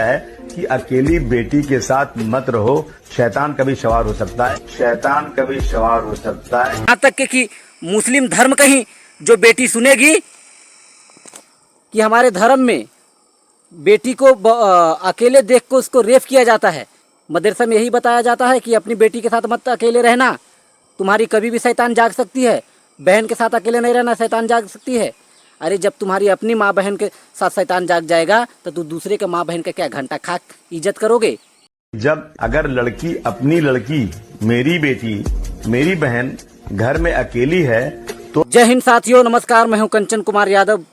गया है कि अकेली बेटी के साथ मत रहो, शैतान कभी सवार हो सकता है, शैतान कभी सवार हो सकता है। यहाँ तक कि मुस्लिम धर्म का ही जो बेटी सुनेगी कि हमारे धर्म में बेटी को अकेले देख को उसको रेप किया जाता है। मदरसा में यही बताया जाता है कि अपनी बेटी के साथ मत अकेले रहना, तुम्हारी कभी भी शैतान जाग सकती है। बहन के साथ अकेले नहीं रहना, शैतान जाग सकती है। अरे जब तुम्हारी अपनी माँ बहन के साथ शैतान जाग जाएगा तो तू दूसरे के माँ बहन का क्या घंटा खाक इज्जत करोगे। जब अगर लड़की अपनी लड़की, मेरी बेटी, मेरी बहन घर में अकेली है तो। जय हिंद साथियों, नमस्कार। मैं हूं कंचन कुमार यादव।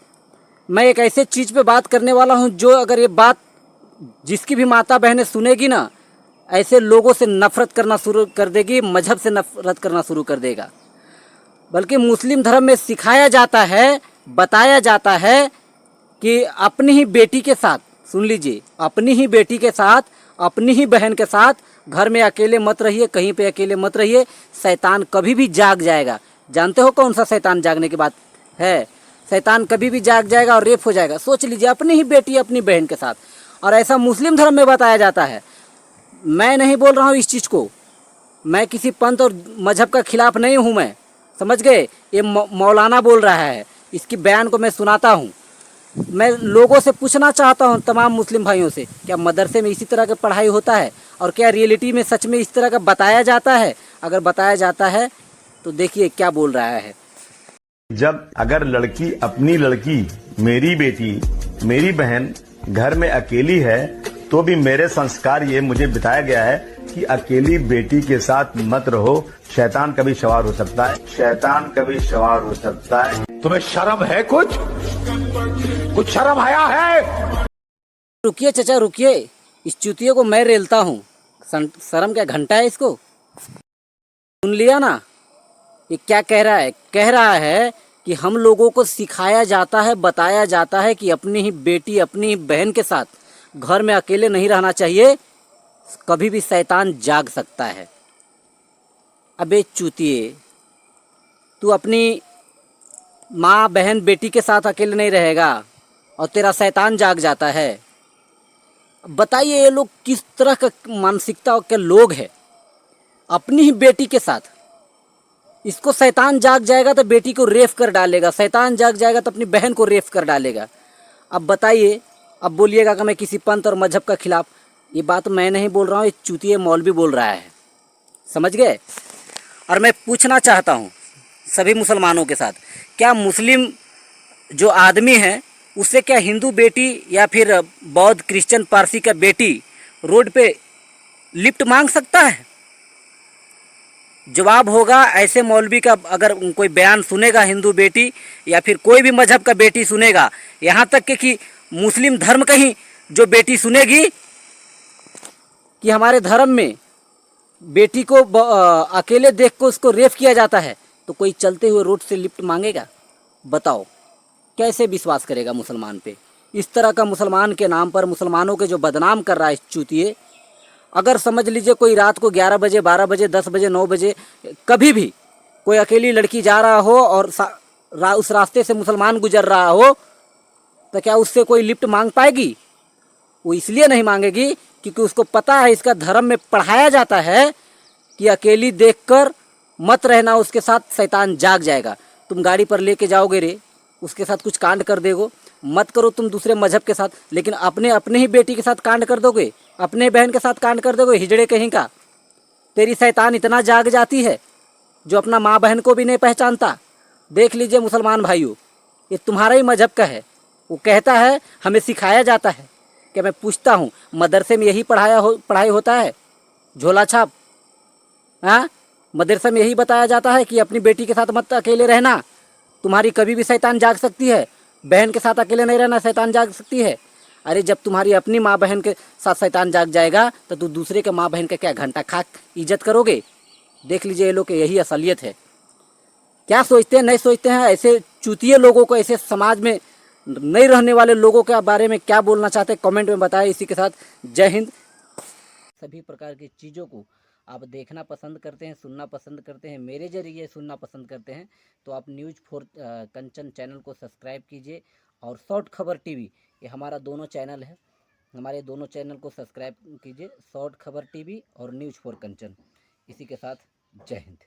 मैं एक ऐसे चीज पे बात करने वाला हूं जो अगर ये बात जिसकी भी माता बहनें सुनेगी ना, ऐसे लोगों से नफरत करना शुरू कर देगी, मजहब से नफरत करना शुरू कर देगा। बल्कि मुस्लिम धर्म में सिखाया जाता है, बताया जाता है कि अपनी ही बेटी के साथ, सुन लीजिए, अपनी ही बेटी के साथ, अपनी ही बहन के साथ घर में अकेले मत रहिए, कहीं पे अकेले मत रहिए, शैतान कभी भी जाग जाएगा। जानते हो कौन सा शैतान जागने की बात है? शैतान कभी भी जाग जाएगा और रेप हो जाएगा। सोच लीजिए, अपनी ही बेटी अपनी बहन के साथ, और ऐसा मुस्लिम धर्म में बताया जाता है। मैं नहीं बोल रहा हूँ इस चीज़ को, मैं किसी पंथ और मजहब का खिलाफ नहीं हूँ, मैं समझ गए। ये मौलाना बोल रहा है, इसकी बयान को मैं सुनाता हूँ। मैं लोगों से पूछना चाहता हूँ, तमाम मुस्लिम भाइयों से, क्या मदरसे में इसी तरह का पढ़ाई होता है? और क्या रियलिटी में सच में इस तरह का बताया जाता है? अगर बताया जाता है तो देखिए क्या बोल रहा है। जब अगर लड़की अपनी लड़की, मेरी बेटी, मेरी बहन घर में अकेली है तो भी मेरे संस्कार ये मुझे बताया गया है कि अकेली बेटी के साथ मत रहो, शैतान कभी सवार हो सकता है, शैतान कभी सवार हो सकता है। तुम्हें शर्म है? कुछ शर्म आया है? रुकिए चाचा, रुकिए, इस चूतिये को मैं रेलता हूँ। शर्म क्या घंटा है इसको? सुन लिया ना ये क्या कह रहा है? कह रहा है कि हम लोगों को सिखाया जाता है, बताया जाता है कि अपनी ही बेटी, अपनी ही बहन के साथ घर में अकेले नहीं रहना चाहिए, कभी भी शैतान जाग सकता है। अबे चूतिए, तू अपनी माँ बहन बेटी के साथ अकेले नहीं रहेगा और तेरा शैतान जाग जाता है। बताइए ये लोग किस तरह का मानसिकता के लोग हैं? अपनी ही बेटी के साथ, इसको शैतान जाग जाएगा तो बेटी को रेप कर डालेगा, शैतान जाग जाएगा तो अपनी बहन को रेप कर डालेगा। अब बताइए, अब बोलिएगा कि मैं किसी पंथ और मजहब का खिलाफ। ये बात मैं नहीं बोल रहा हूँ, ये चूतिए मौलवी बोल रहा है, समझ गए। और मैं पूछना चाहता हूँ सभी मुसलमानों के साथ, क्या मुस्लिम जो आदमी है उससे क्या हिंदू बेटी या फिर बौद्ध क्रिश्चियन पारसी का बेटी रोड पे लिफ्ट मांग सकता है? जवाब होगा ऐसे मौलवी का। अगर कोई बयान सुनेगा हिंदू बेटी या फिर कोई भी मजहब का बेटी सुनेगा, यहाँ तक कि मुस्लिम धर्म का ही जो बेटी सुनेगी कि हमारे धर्म में बेटी को अकेले देख को उसको रेप किया जाता है, तो कोई चलते हुए रोड से लिफ्ट मांगेगा? बताओ कैसे विश्वास करेगा मुसलमान पे? इस तरह का मुसलमान के नाम पर मुसलमानों के जो बदनाम कर रहा है चूतिए। अगर समझ लीजिए कोई रात को 11 बजे, 12 बजे, 10 बजे, 9 बजे कभी भी कोई अकेली लड़की जा रहा हो और उस रास्ते से मुसलमान गुजर रहा हो, तो क्या उससे कोई लिफ्ट मांग पाएगी? वो इसलिए नहीं मांगेगी क्योंकि उसको पता है, इसका धर्म में पढ़ाया जाता है कि अकेली देखकर मत रहना, उसके साथ शैतान जाग जाएगा। तुम गाड़ी पर लेके जाओगे रे, उसके साथ कुछ कांड कर देगो, मत करो तुम दूसरे मजहब के साथ, लेकिन अपने ही बेटी के साथ कांड कर दोगे, अपने बहन के साथ कांड कर दोगे, हिजड़े कहीं का। तेरी शैतान इतना जाग जाती है जो अपना माँ बहन को भी नहीं पहचानता। देख लीजिए मुसलमान भाइयों, ये तुम्हारा ही मजहब का है। वो कहता है हमें सिखाया जाता है। कि मैं पूछता हूँ, मदरसे में यही पढ़ाई होता है? झोला छाप, हाँ? मदरसा में यही बताया जाता है कि अपनी बेटी के साथ मत अकेले रहना, तुम्हारी कभी भी शैतान जाग सकती है। बहन के साथ अकेले नहीं रहना, शैतान जाग सकती है। अरे जब तुम्हारी अपनी माँ बहन के साथ शैतान जाग जाएगा तो तू दूसरे के माँ बहन का क्या घंटा खाक इज्जत करोगे। देख लीजिए ये लोग की यही असलियत है। क्या सोचते हैं, नहीं सोचते हैं, ऐसे चूतिए लोगों को, ऐसे समाज में नहीं रहने वाले लोगों के बारे में क्या बोलना चाहते हैं कमेंट में बताएं। इसी के साथ जय हिंद। सभी प्रकार की चीज़ों को आप देखना पसंद करते हैं, सुनना पसंद करते हैं, मेरे जरिए सुनना पसंद करते हैं, तो आप न्यूज़ फॉर कंचन चैनल को सब्सक्राइब कीजिए। और शॉर्ट खबर टीवी, ये हमारा दोनों चैनल है, हमारे दोनों चैनल को सब्सक्राइब कीजिए, शॉर्ट खबर टीवी और न्यूज़ फॉर कंचन। इसी के साथ जय हिंद।